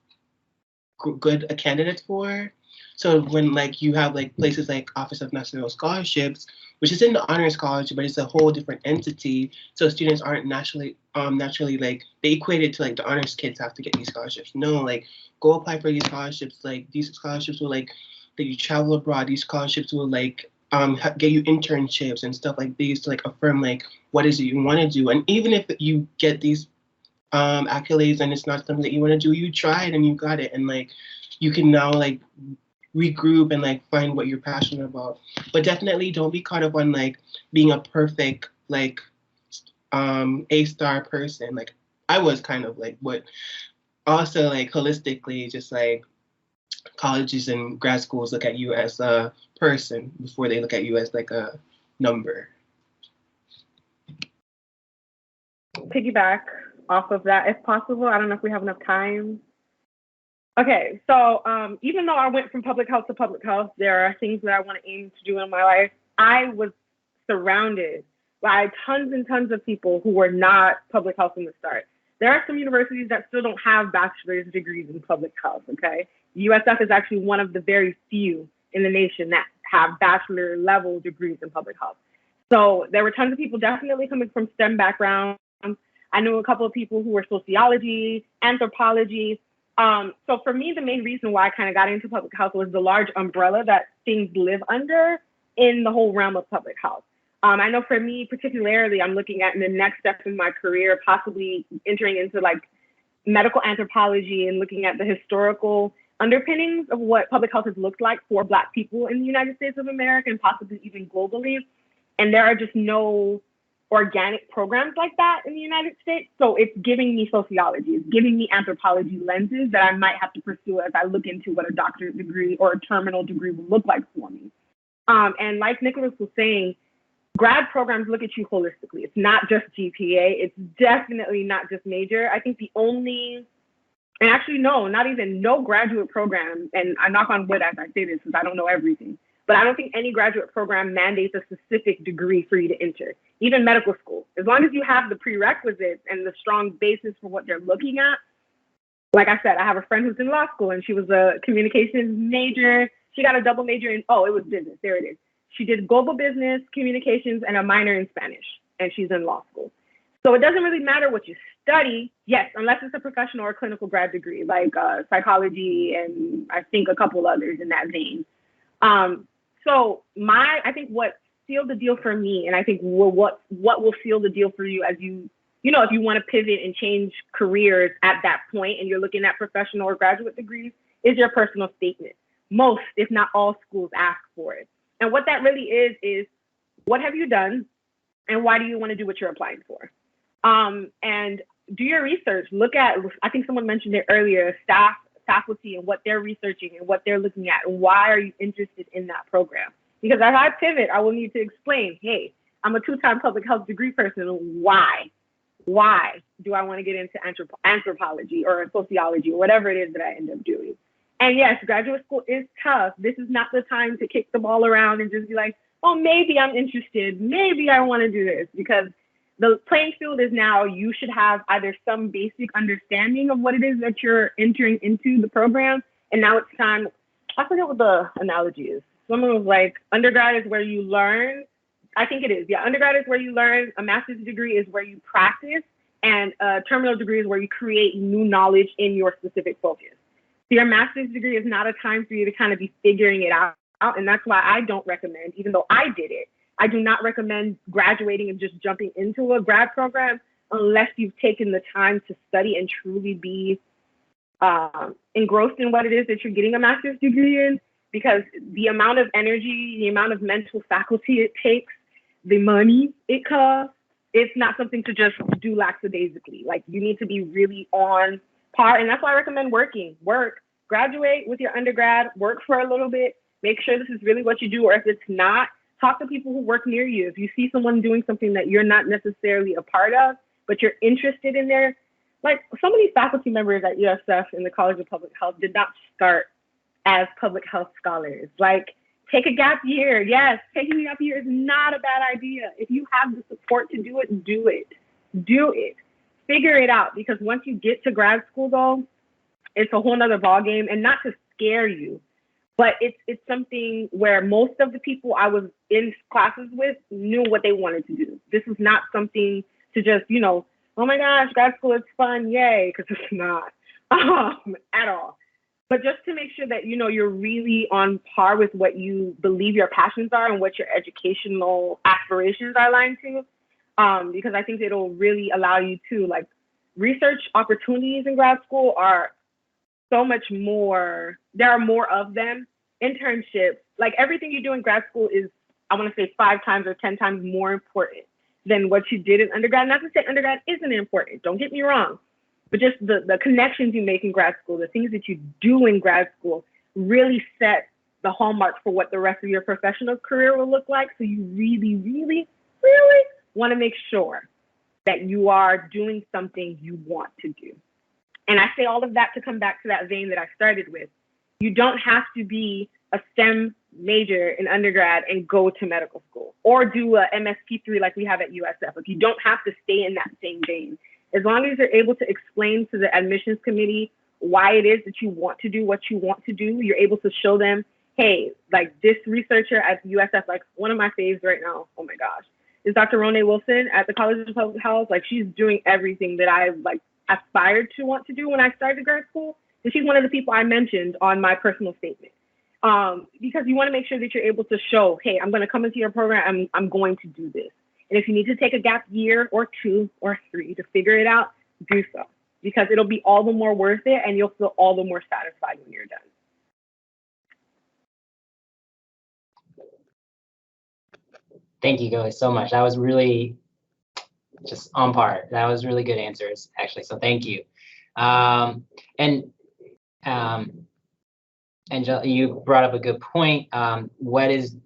good a candidate for. So when like you have like places like Office of National Scholarships, which is in the honors college, but it's a whole different entity. So students aren't naturally like they equate it to like the honors kids have to get these scholarships. No, like go apply for these scholarships. Like these scholarships will like that you travel abroad. These scholarships will like get you internships and stuff like these to like affirm like what is it you want to do. And even if you get these accolades and it's not something that you want to do, you tried and you got it, and like you can now like regroup and like find what you're passionate about. But definitely don't be caught up on like being a perfect like A-star person. Like I was kind of like, but also like holistically just like colleges and grad schools look at you as a person before they look at you as like a number. Piggyback off of that if possible. I don't know if we have enough time. Okay, so even though I went from public health to public health, there are things that I want to aim to do in my life. I was surrounded by tons and tons of people who were not public health from the start. There are some universities that still don't have bachelor's degrees in public health, okay? USF is actually one of the very few in the nation that have bachelor level degrees in public health. So there were tons of people definitely coming from STEM backgrounds. I knew a couple of people who were sociology, anthropology. So for me, the main reason why I kind of got into public health was the large umbrella that things live under in the whole realm of public health. I know for me, particularly, I'm looking at the next step in my career, possibly entering into like medical anthropology and looking at the historical underpinnings of what public health has looked like for Black people in the United States of America and possibly even globally. And there are just no organic programs like that in the United States. So it's giving me sociology, it's giving me anthropology lenses that I might have to pursue as I look into what a doctorate degree or a terminal degree will look like for me. And like Nicholas was saying, grad programs look at you holistically. It's not just GPA. It's definitely not just major. I think the only, and actually no, not even no graduate program, and I knock on wood as I say this because I don't know everything, but I don't think any graduate program mandates a specific degree for you to enter, even medical school. As long as you have the prerequisites and the strong basis for what they're looking at. Like I said, I have a friend who's in law school and she was a communications major. She got a double major in, it was business, there it is. She did global business, communications, and a minor in Spanish, and she's in law school. So it doesn't really matter what you study, yes, unless it's a professional or clinical grad degree, like psychology and I think a couple others in that vein. So I think what sealed the deal for me, and I think what will seal the deal for you as you know, if you want to pivot and change careers at that point and you're looking at professional or graduate degrees, is your personal statement. Most, if not all, schools ask for it. And what that really is what have you done and why do you want to do what you're applying for? And do your research. Look at, I think someone mentioned it earlier, faculty and what they're researching and what they're looking at and why are you interested in that program? Because as I pivot, I will need to explain, hey, I'm a 2-time public health degree person. Why? Why do I want to get into anthropology or sociology or whatever it is that I end up doing? And yes, graduate school is tough. This is not the time to kick the ball around and just be like, oh, maybe I'm interested. Maybe I want to do this, because the playing field is now you should have either some basic understanding of what it is that you're entering into the program. And now it's time. I forget what the analogy is. Someone was like, undergrad is where you learn. I think it is. Yeah, undergrad is where you learn. A master's degree is where you practice. And a terminal degree is where you create new knowledge in your specific focus. So your master's degree is not a time for you to kind of be figuring it out. And that's why I don't recommend, even though I did it, I do not recommend graduating and just jumping into a grad program unless you've taken the time to study and truly be engrossed in what it is that you're getting a master's degree in, because the amount of energy, the amount of mental faculty it takes, the money it costs, it's not something to just do lackadaisically. Like, you need to be really on par. And that's why I recommend work, graduate with your undergrad, work for a little bit, make sure this is really what you do. Or if it's not, talk to people who work near you. If you see someone doing something that you're not necessarily a part of, but you're interested in there, like some of these faculty members at USF in the College of Public Health did not start as public health scholars. Like, take a gap year. Yes, taking a gap year is not a bad idea. If you have the support to do it, do it. Do it. Figure it out, because once you get to grad school, though, it's a whole nother ballgame. And not to scare you, but it's something where most of the people I was in classes with knew what they wanted to do. This is not something to just, oh my gosh, grad school is fun, yay, because it's not at all. But just to make sure that, you're really on par with what you believe your passions are and what your educational aspirations are aligned to, because I think it'll really allow you to, like, research opportunities in grad school are so much more, there are more of them. Internships, like everything you do in grad school is, I want to say 5 times or 10 times more important than what you did in undergrad. Not to say undergrad isn't important, don't get me wrong, but just the connections you make in grad school, the things that you do in grad school really set the hallmark for what the rest of your professional career will look like. So you really, really, really want to make sure that you are doing something you want to do. And I say all of that to come back to that vein that I started with. You don't have to be a STEM major in undergrad and go to medical school or do a MSP3 like we have at USF. Like, you don't have to stay in that same vein. As long as you're able to explain to the admissions committee why it is that you want to do what you want to do, you're able to show them, hey, like this researcher at USF, like one of my faves right now, oh my gosh, is Dr. Rone Wilson at the College of Public Health. Like, she's doing everything that I aspired to want to do when I started grad school. And she's one of the people I mentioned on my personal statement. Because you want to make sure that you're able to show, hey, I'm going to come into your program, I'm going to do this. And if you need to take a gap year or 2 or 3 to figure it out, do so. Because it'll be all the more worth it and you'll feel all the more satisfied when you're done. Thank you guys so much. That was really just on par. That was really good answers, actually. So thank you. Angela, you brought up a good point. What is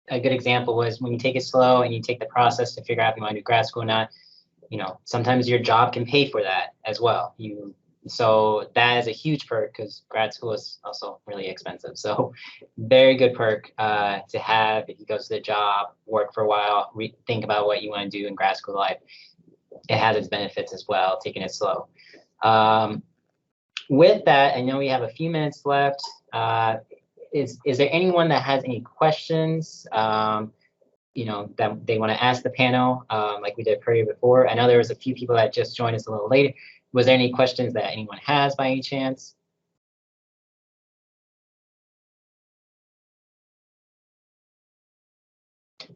a good example was when you take it slow and you take the process to figure out if you want to do grad school or not, sometimes your job can pay for that as well. So that is a huge perk because grad school is also really expensive. So very good perk to have if you go to the job, work for a while, think about what you want to do in grad school life. It has its benefits as well, taking it slow. With that, I know we have a few minutes left. Is there anyone that has any questions, that they want to ask the panel, like we did pretty before? I know there was a few people that just joined us a little late. Was there any questions that anyone has by any chance?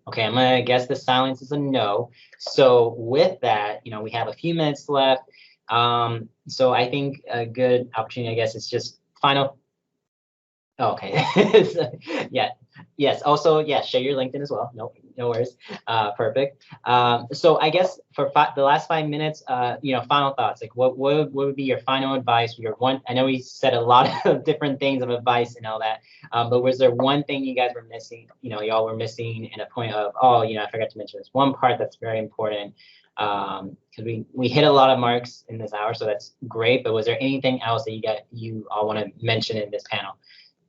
Okay, I'm gonna guess the silence is a no. So with that, we have a few minutes left. So I think a good opportunity, I guess, is just final. Oh, okay. Yeah. Yes. Also, yeah. Share your LinkedIn as well. No worries. Perfect. So I guess for the last 5 minutes, final thoughts. Like, what would be your final advice? I know we said a lot of different things of advice and all that. But was there one thing you guys were missing? Y'all were missing in a point of, I forgot to mention this one part that's very important. Because we hit a lot of marks in this hour, so that's great. But was there anything else that you all want to mention in this panel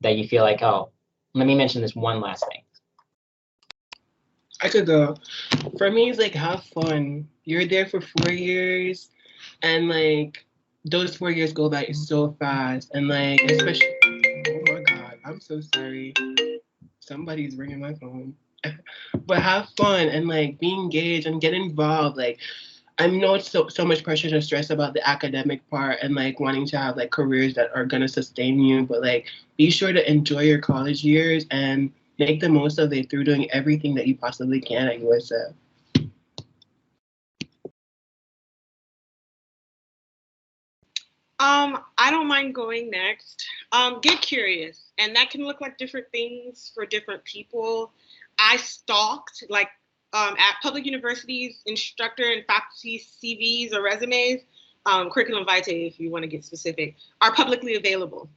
that you feel like, let me mention this one last thing? I could go. For me, it's like, have fun. You're there for 4 years, and like those 4 years go by so fast. And like, especially, oh my God, I'm so sorry. Somebody's ringing my phone. But have fun and like be engaged and get involved. Like, I know it's so much pressure to stress about the academic part and like wanting to have like careers that are gonna sustain you, but like be sure to enjoy your college years and make the most of it through doing everything that you possibly can at USF. I don't mind going next. Get curious, and that can look like different things for different people. I stalked at public universities, instructor and faculty CVs or resumes, curriculum vitae, if you want to get specific, are publicly available.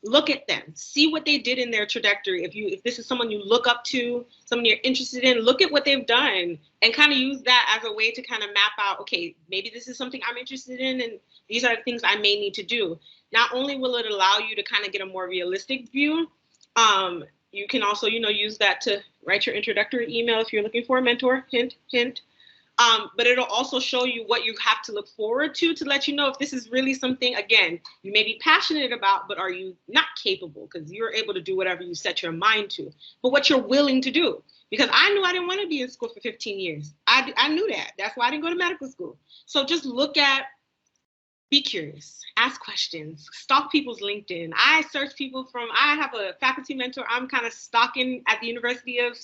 Look at them, see what they did in their trajectory. If this is someone you look up to, someone you're interested in, look at what they've done and kind of use that as a way to kind of map out, okay, maybe this is something I'm interested in and these are the things I may need to do. Not only will it allow you to kind of get a more realistic view, you can also, use that to write your introductory email if you're looking for a mentor, hint, hint. But it'll also show you what you have to look forward to let you know if this is really something, again, you may be passionate about, but are you not capable? Because you're able to do whatever you set your mind to, but what you're willing to do. Because I knew I didn't want to be in school for 15 years. I knew that. That's why I didn't go to medical school. So just look at, be curious, ask questions, stalk people's LinkedIn. I search people I have a faculty mentor I'm kind of stalking at the University of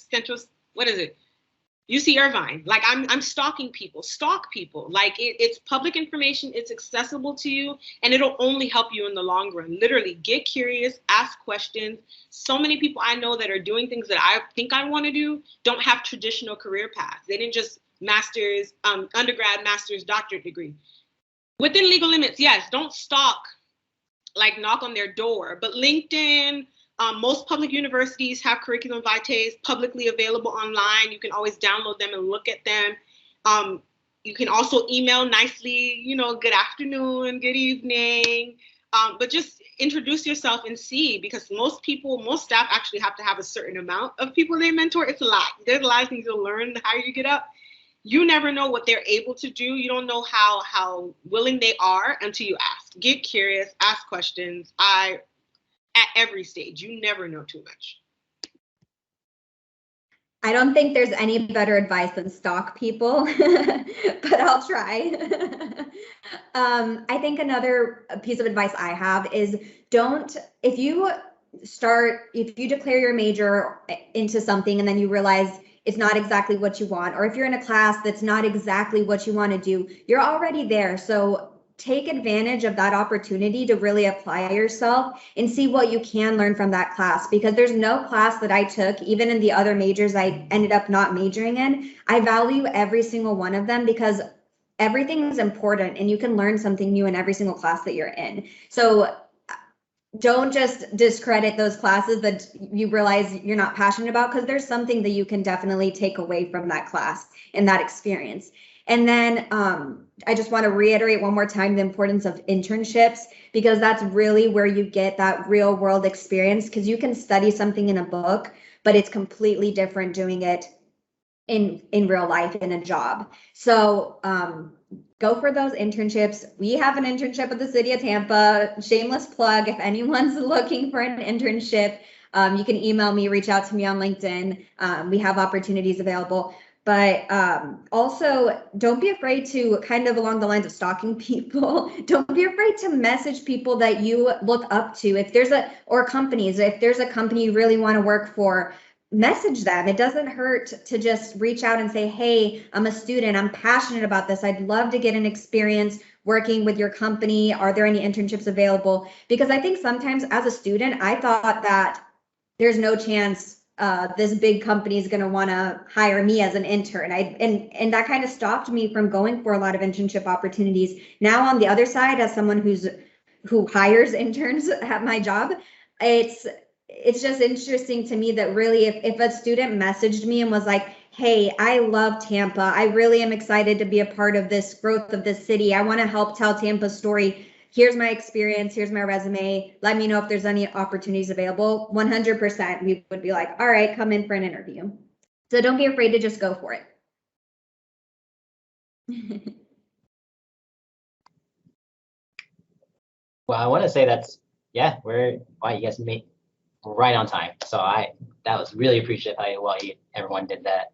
UC Irvine. Like I'm stalking people, stalk people. Like it's public information, it's accessible to you, and it'll only help you in the long run. Literally get curious, ask questions. So many people I know that are doing things that I think I want to do don't have traditional career paths. They didn't just master's, undergrad, master's, doctorate degree. Within legal limits, yes, don't stalk, like knock on their door, but LinkedIn, most public universities have curriculum vitae publicly available online. You can always download them and look at them. You can also email nicely, good afternoon, good evening, but just introduce yourself and see, because most staff actually have to have a certain amount of people they mentor. It's a lot. There's a lot of things you'll learn the higher you get up. You never know what they're able to do. You don't know how willing they are until you ask. Get curious, ask questions. At every stage, you never know too much. I don't think there's any better advice than stalk people, but I'll try. I think another piece of advice I have is if you declare your major into something and then you realize it's not exactly what you want, or if you're in a class that's not exactly what you want to do, you're already there. So take advantage of that opportunity to really apply yourself and see what you can learn from that class, because there's no class that I took, even in the other majors I ended up not majoring in. I value every single one of them because everything is important and you can learn something new in every single class that you're in. So don't just discredit those classes that you realize you're not passionate about, because there's something that you can definitely take away from that class and that experience. And then I just want to reiterate one more time the importance of internships, because that's really where you get that real world experience, because you can study something in a book, but it's completely different doing it in real life in a job. So go for those internships. We have an internship at the City of Tampa. Shameless plug. If anyone's looking for an internship, you can email me, reach out to me on LinkedIn. We have opportunities available. But also, don't be afraid to, kind of along the lines of stalking people, don't be afraid to message people that you look up to. Or companies, if there's a company you really want to work for, message them. It doesn't hurt to just reach out and say, hey, I'm a student, I'm passionate about this, I'd love to get an experience working with your company. Are there any internships available? Because I think sometimes as a student, I thought that there's no chance this big company is going to want to hire me as an intern. And that kind of stopped me from going for a lot of internship opportunities. Now on the other side, as someone who hires interns at my job, it's just interesting to me that really if a student messaged me and was like, hey, I love Tampa, I really am excited to be a part of this growth of this city, I want to help tell Tampa's story, here's my experience, here's my resume, let me know if there's any opportunities available, 100% we would be like, all right, come in for an interview. So don't be afraid to just go for it. Well, I want to say you guys made right on time. So that was really appreciative how everyone did that.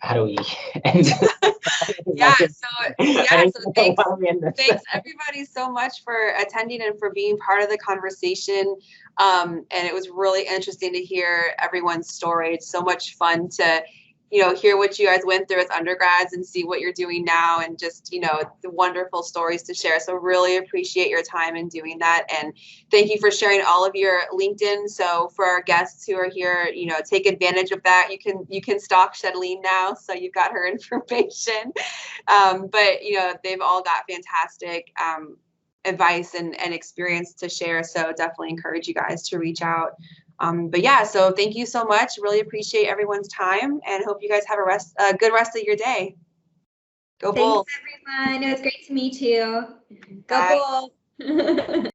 How do we end? Thanks everybody so much for attending and for being part of the conversation. And it was really interesting to hear everyone's story. It's so much fun to hear what you guys went through as undergrads and see what you're doing now, and just, the wonderful stories to share. So really appreciate your time in doing that. And thank you for sharing all of your LinkedIn. So for our guests who are here, take advantage of that. You can stalk Shedleen now. So you've got her information. But they've all got fantastic advice and experience to share. So definitely encourage you guys to reach out. But yeah, so thank you so much. Really appreciate everyone's time and hope you guys have a good rest of your day. Go Bulls. Thanks, everyone. It was great to meet you. Go Bulls.